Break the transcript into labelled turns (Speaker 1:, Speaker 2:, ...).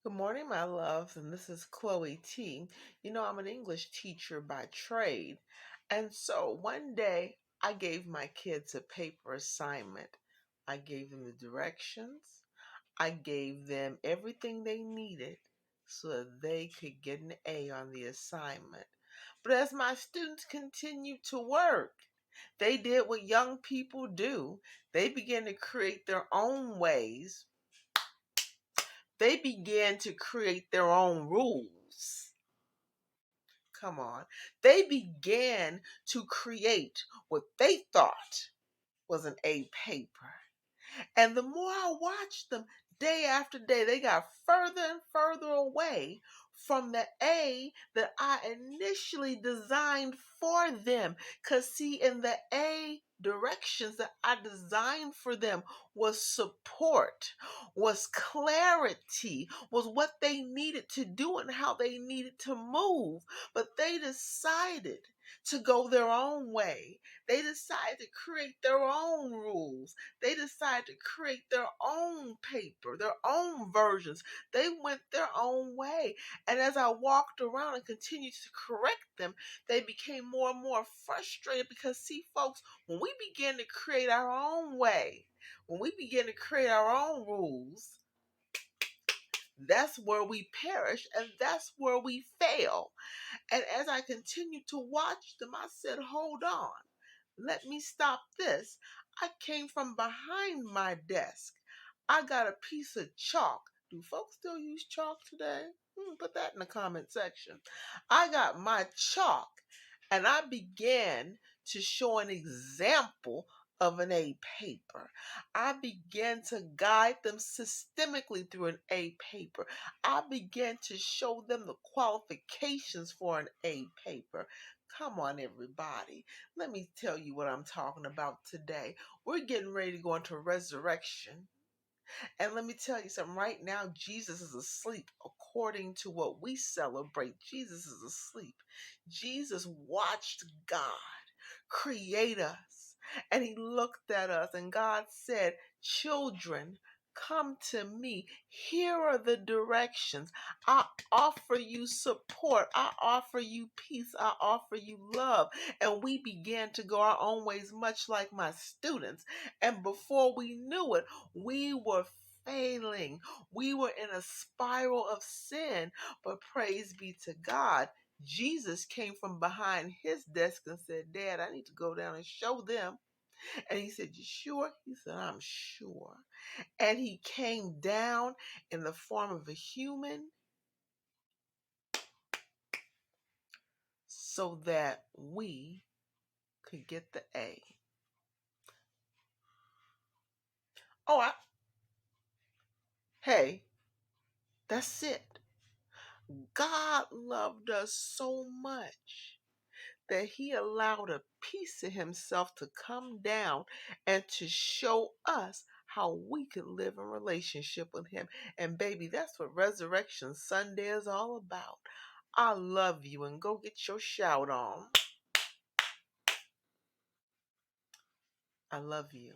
Speaker 1: Good morning, my loves, and this is Chloe T. I'm an English teacher by trade, and so one day I gave my kids a paper assignment. I gave them the directions, I gave them everything they needed so that they could get an A on the assignment. But as my students continued to work, they did what young people do. They began to create their own ways. They began to create their own rules. Come on. They began to create what they thought was an A paper. And the more I watched them day after day, they got further and further away from the A that I initially designed for them. Because, see, in the A directions that I designed for them was support, was clarity, was what they needed to do and how they needed to move. But they decided to go their own way. They decided to create their own rules. They decided to create their own paper, their own versions. They went their own way. And as I walked around and continued to correct them, they became more and more frustrated because, see, folks, when we begin to create our own way, when we begin to create our own rules, that's where we perish and that's where we fail. And as I continued to watch them, I said, hold on. Let me stop this. I came from behind my desk. I got a piece of chalk. Do folks still use chalk today? Put that in the comment section. I got my chalk and I began to show an example of an A paper. I began to guide them systemically through an A paper. I began to show them the qualifications for an A paper. Come on, everybody. Let me tell you what I'm talking about today. We're getting ready to go into resurrection. And let me tell you something. Right now, Jesus is asleep according to what we celebrate. Jesus is asleep. Jesus watched God create us. And he looked at us and God said, children, come to me. Here are the directions. I offer you support. I offer you peace. I offer you love. And we began to go our own ways, much like my students. And before we knew it, we were failing. We were in a spiral of sin. But praise be to God, Jesus came from behind his desk and said, Dad, I need to go down and show them. And he said, you sure? He said, I'm sure. And he came down in the form of a human so that we could get the A. Oh, hey, that's it. God loved us so much that he allowed a piece of himself to come down and to show us how we could live in relationship with him. And baby, that's what Resurrection Sunday is all about. I love you, and go get your shout on. I love you.